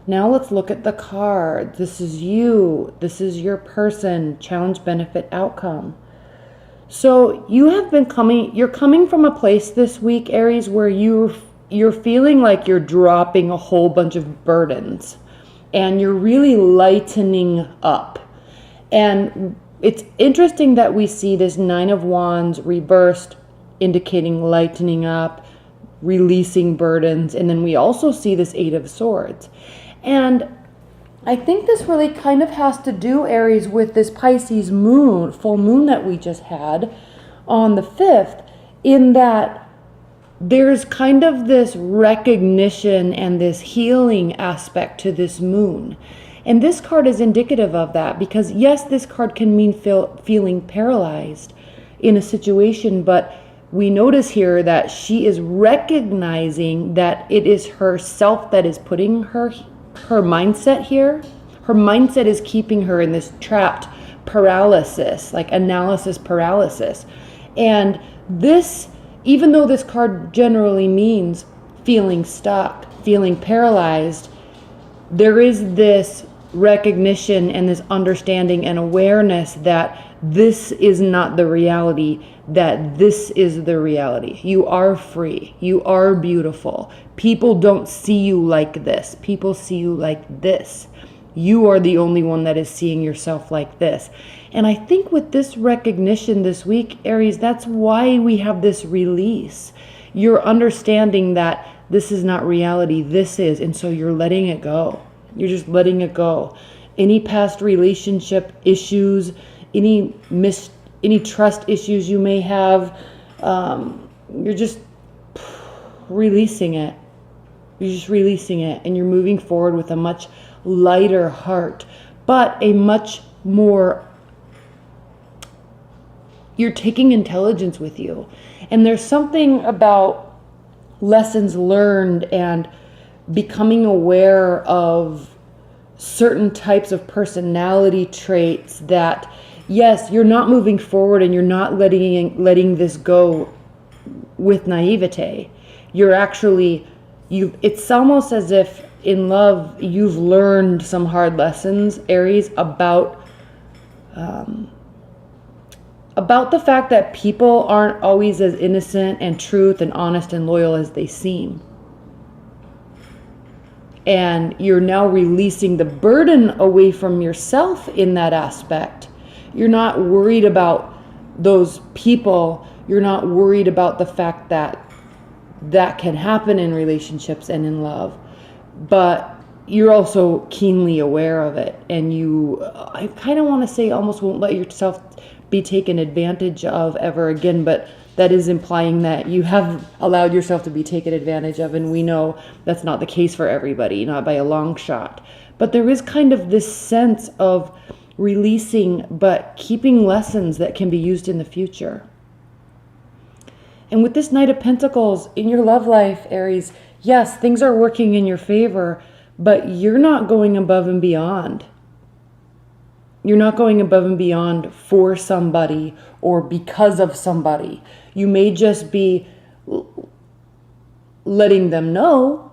Now let's look at the card. This is you. This is your person. Challenge, benefit, outcome. So you're coming from a place this week, Aries, where you're feeling like you're dropping a whole bunch of burdens and you're really lightening up. And it's interesting that we see this Nine of Wands reversed, indicating lightening up, releasing burdens, and then we also see this Eight of Swords. And I think this really kind of has to do, Aries, with this Pisces moon, full moon that we just had on the 5th, in that there's kind of this recognition and this healing aspect to this moon. And this card is indicative of that, because yes, this card can mean feeling paralyzed in a situation, but we notice here that she is recognizing that it is herself that is putting her mindset here. Her mindset is keeping her in this trapped paralysis, like analysis paralysis. And this, even though this card generally means feeling stuck, feeling paralyzed, there is this recognition and this understanding and awareness that this is not the reality, that this is the reality. You are free. You are beautiful. People don't see you like this. People see you like this. You are the only one that is seeing yourself like this. And I think with this recognition this week, Aries, that's why we have this release. You're understanding that this is not reality, this is, and so you're letting it go. You're just letting it go. Any past relationship issues, any trust issues you may have, you're just releasing it. You're just releasing it, and you're moving forward with a much lighter heart, but a much more, you're taking intelligence with you. And there's something about lessons learned and becoming aware of certain types of personality traits that, yes, you're not moving forward and you're not letting this go with naivete. You're actually, it's almost as if in love you've learned some hard lessons, Aries, about the fact that people aren't always as innocent and truth and honest and loyal as they seem. And you're now releasing the burden away from yourself in that aspect. You're not worried about those people. You're not worried about the fact that that can happen in relationships and in love. But you're also keenly aware of it. And I kind of want to say almost won't let yourself be taken advantage of ever again, but that is implying that you have allowed yourself to be taken advantage of, and we know that's not the case for everybody, not by a long shot. But there is kind of this sense of releasing, but keeping lessons that can be used in the future. And with this Knight of Pentacles in your love life, Aries, yes, things are working in your favor, but you're not going above and beyond. You're not going above and beyond for somebody or because of somebody. You may just be letting them know,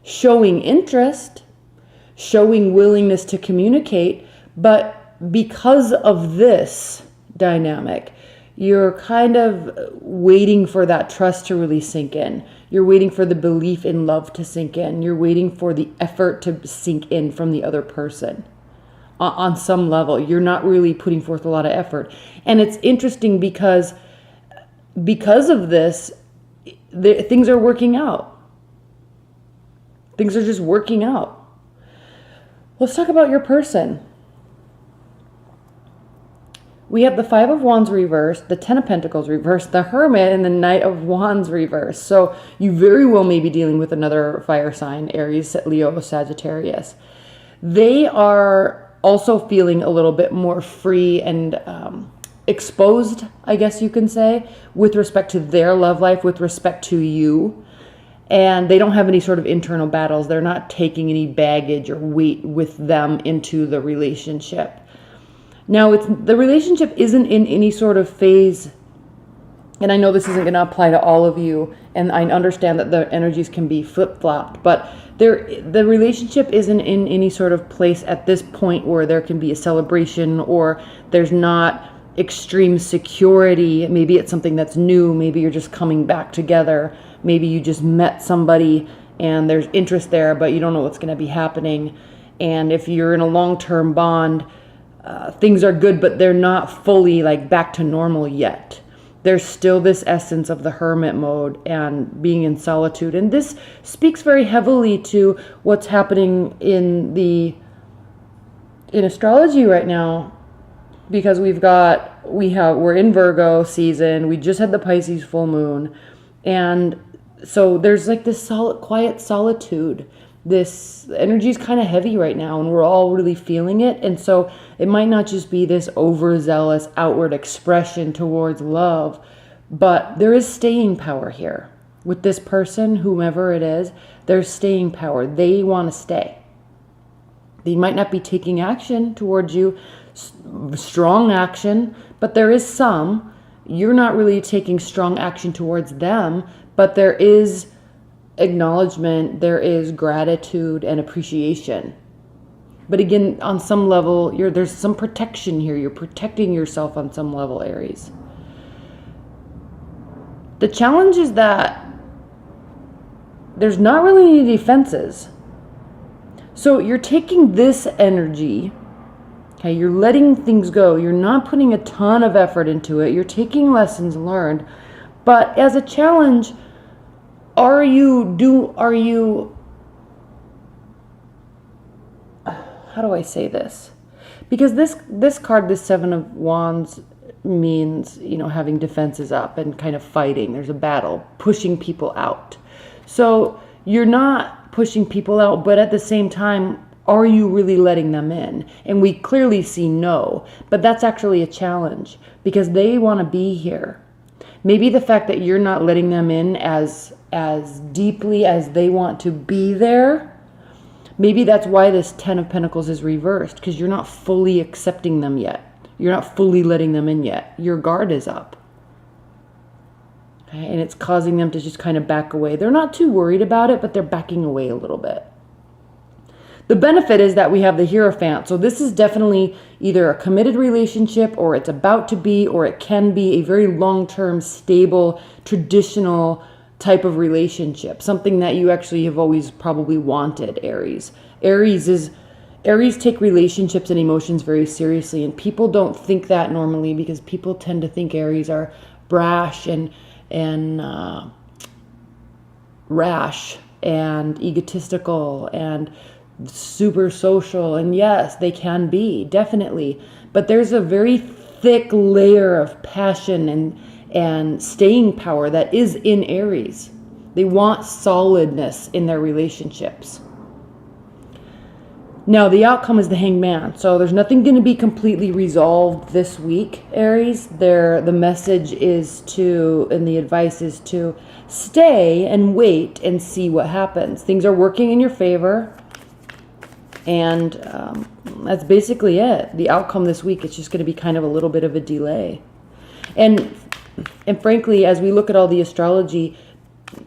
showing interest, showing willingness to communicate, but because of this dynamic, you're kind of waiting for that trust to really sink in. You're waiting for the belief in love to sink in. You're waiting for the effort to sink in from the other person. On some level, you're not really putting forth a lot of effort. And it's interesting because of this, things are working out. Things are just working out. Let's talk about your person. We have the Five of Wands reversed, the Ten of Pentacles reversed, the Hermit, and the Knight of Wands reversed. So you very well may be dealing with another fire sign, Aries, Leo, Sagittarius. They are also feeling a little bit more free and exposed, I guess you can say, with respect to their love life, with respect to you. And they don't have any sort of internal battles. They're not taking any baggage or weight with them into the relationship. Now, the relationship isn't in any sort of phase And I know this isn't going to apply to all of you, and I understand that the energies can be flip-flopped, but the relationship isn't in any sort of place at this point where there can be a celebration, or there's not extreme security. Maybe it's something that's new. Maybe you're just coming back together. Maybe you just met somebody and there's interest there, but you don't know what's going to be happening. And if you're in a long-term bond, things are good, but they're not fully like back to normal yet. There's still this essence of the hermit mode and being in solitude. And this speaks very heavily to what's happening in astrology right now, because we're in Virgo season. We just had the Pisces full moon. And so there's like this quiet solitude. This energy is kind of heavy right now, and we're all really feeling it. And so it might not just be this overzealous outward expression towards love, but there is staying power here. With this person, whomever it is, there's staying power. They want to stay. They might not be taking action towards you, strong action, but there is some. You're not really taking strong action towards them, but there is acknowledgement, there is gratitude and appreciation. But again, on some level, there's some protection here. You're protecting yourself on some level, Aries. The challenge is that there's not really any defenses. So you're taking this energy, okay, you're letting things go. You're not putting a ton of effort into it. You're taking lessons learned. But as a challenge, how do I say this? Because this card, this Seven of Wands, means, having defenses up and kind of fighting. There's a battle, pushing people out. So you're not pushing people out, but at the same time, are you really letting them in? And we clearly see no, but that's actually a challenge because they want to be here. Maybe the fact that you're not letting them in as deeply as they want to be there, maybe that's why this Ten of Pentacles is reversed, because you're not fully accepting them yet. You're not fully letting them in yet. Your guard is up. Okay? And it's causing them to just kind of back away. They're not too worried about it, but they're backing away a little bit. The benefit is that we have the Hierophant. So this is definitely either a committed relationship, or it's about to be, or it can be a very long-term, stable, traditional type of relationship. Something that you actually have always probably wanted, Aries. Aries take relationships and emotions very seriously, and people don't think that normally because people tend to think Aries are brash and rash and egotistical and super social. And yes, they can be, definitely. But there's a very thick layer of passion and staying power that is in Aries. They want solidness in their relationships. Now, the outcome is the Hangman. So there's nothing going to be completely resolved this week, Aries. The message is and the advice is to stay and wait and see what happens. Things are working in your favor. And that's basically it. The outcome this week, it's just going to be kind of a little bit of a delay. And frankly, as we look at all the astrology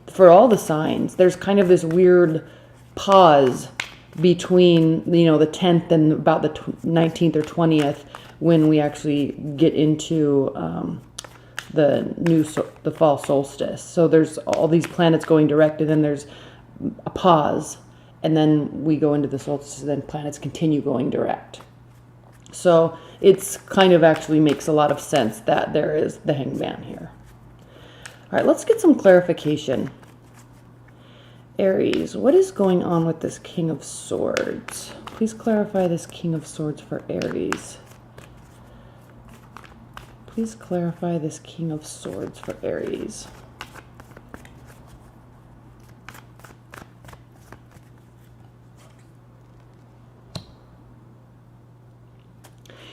for all the signs, there's kind of this weird pause between, the 10th and about the 19th or 20th when we actually get into the fall solstice. So there's all these planets going direct, and then there's a pause. And then we go into the solstice, and then planets continue going direct. So it's kind of actually makes a lot of sense that there is the Hangman here. All right, let's get some clarification. Aries, what is going on with this King of Swords? Please clarify this King of Swords for Aries. Please clarify this King of Swords for Aries.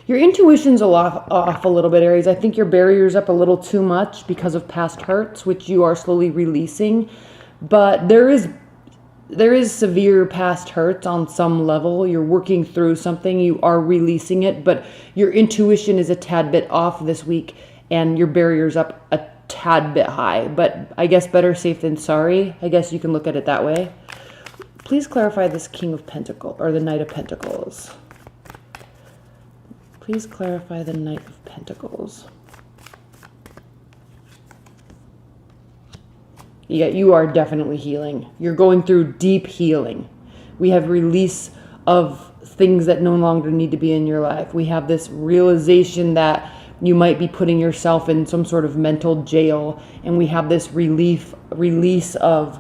Your intuition's off a little bit, Aries. I think your barrier's up a little too much because of past hurts, which you are slowly releasing. But there is severe past hurts on some level. You're working through something. You are releasing it, but your intuition is a tad bit off this week, and your barrier's up a tad bit high, but I guess better safe than sorry. I guess you can look at it that way. Please clarify this King of Pentacles, or the Knight of Pentacles. Please clarify the Knight of Pentacles. Yeah, you are definitely healing. You're going through deep healing. We have release of things that no longer need to be in your life. We have this realization that you might be putting yourself in some sort of mental jail, and we have this release of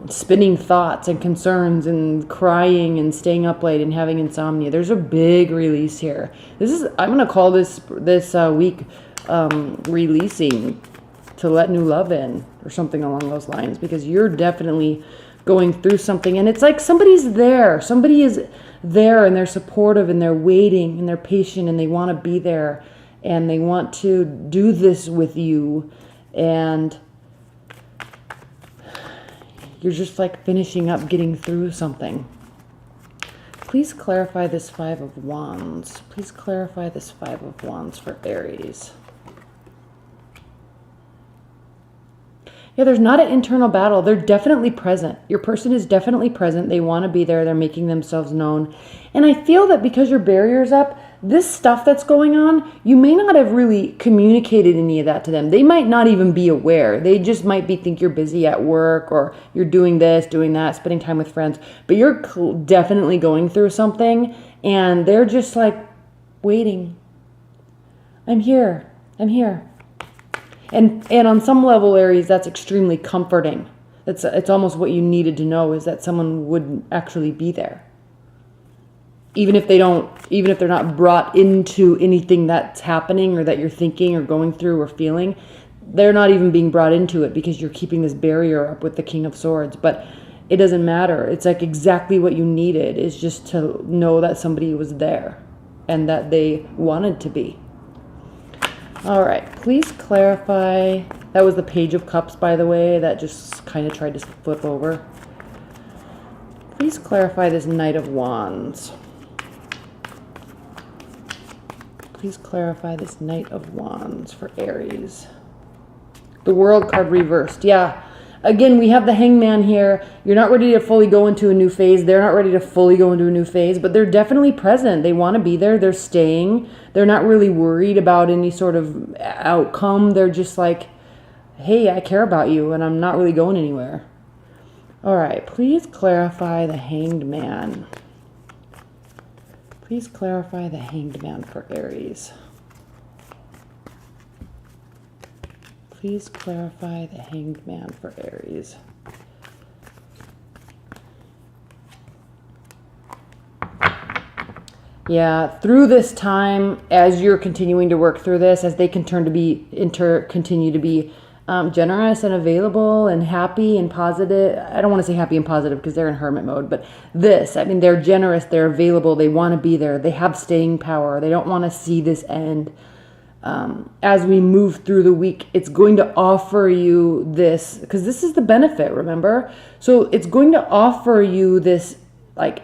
spinning thoughts and concerns and crying and staying up late and having insomnia. There's a big release here. I'm going to call this week releasing, to let new love in, or something along those lines, because you're definitely going through something, and it's like somebody's there. Somebody is there, and they're supportive, and they're waiting, and they're patient, and they want to be there, and they want to do this with you, and you're just like finishing up, getting through something. Please clarify this Five of Wands. Please clarify this Five of Wands for Aries. Yeah, there's not an internal battle. They're definitely present. Your person is definitely present. They want to be there. They're making themselves known. And I feel that because your barrier's up, this stuff that's going on, you may not have really communicated any of that to them. They might not even be aware. They just might think you're busy at work, or you're doing this, doing that, spending time with friends. But you're definitely going through something, and they're just like waiting. I'm here. I'm here. And on some level, Aries, that's extremely comforting. It's almost what you needed to know, is that someone would actually be there. Even if they're not brought into anything that's happening, or that you're thinking or going through or feeling, they're not even being brought into it, because you're keeping this barrier up with the King of Swords. But it doesn't matter. It's like exactly what you needed, is just to know that somebody was there and that they wanted to be. All right, please clarify. That was the Page of Cups, by the way, that just kind of tried to flip over. Please clarify this Knight of Wands. Please clarify this Knight of Wands for Aries. The World card reversed. Yeah. Again, we have the Hangman here. You're not ready to fully go into a new phase. They're not ready to fully go into a new phase, but they're definitely present. They want to be there. They're staying. They're not really worried about any sort of outcome. They're just like, hey, I care about you, and I'm not really going anywhere. All right, please clarify the Hanged Man. Please clarify the Hanged Man for Aries. Please clarify the Hanged Man for Aries. Yeah, through this time, as you're continuing to work through this, as they continue to be generous and available and happy and positive. I don't want to say happy and positive because they're in hermit mode, but they're generous, they're available, they want to be there, they have staying power, they don't want to see this end. As we move through the week, it's going to offer you this, because this is the benefit, remember? So it's going to offer you this like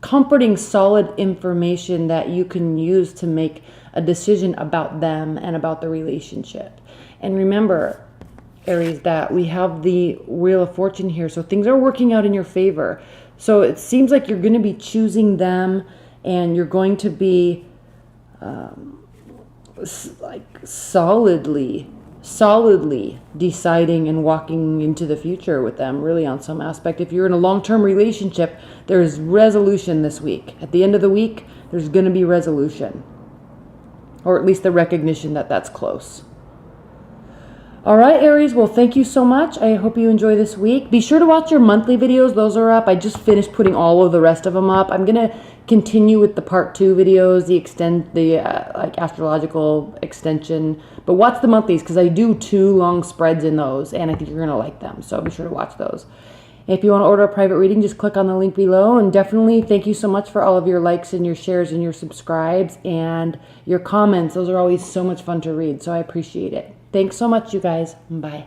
comforting, solid information that you can use to make a decision about them and about the relationship. And remember, Aries, that we have the Wheel of Fortune here, so things are working out in your favor. So it seems like you're going to be choosing them, and you're going to be like solidly deciding and walking into the future with them, really, on some aspect. If you're in a long-term relationship, there's resolution this week. At the end of the week, there's going to be resolution, or at least the recognition that that's close. All right, Aries, well, thank you so much. I hope you enjoy this week. Be sure to watch your monthly videos. Those are up. I just finished putting all of the rest of them up. I'm going to continue with the part 2 videos, the like astrological extension. But watch the monthlies, because I do 2 long spreads in those, and I think you're going to like them. So be sure to watch those. If you want to order a private reading, just click on the link below. And definitely thank you so much for all of your likes and your shares and your subscribes and your comments. Those are always so much fun to read, so I appreciate it. Thanks so much, you guys. Bye.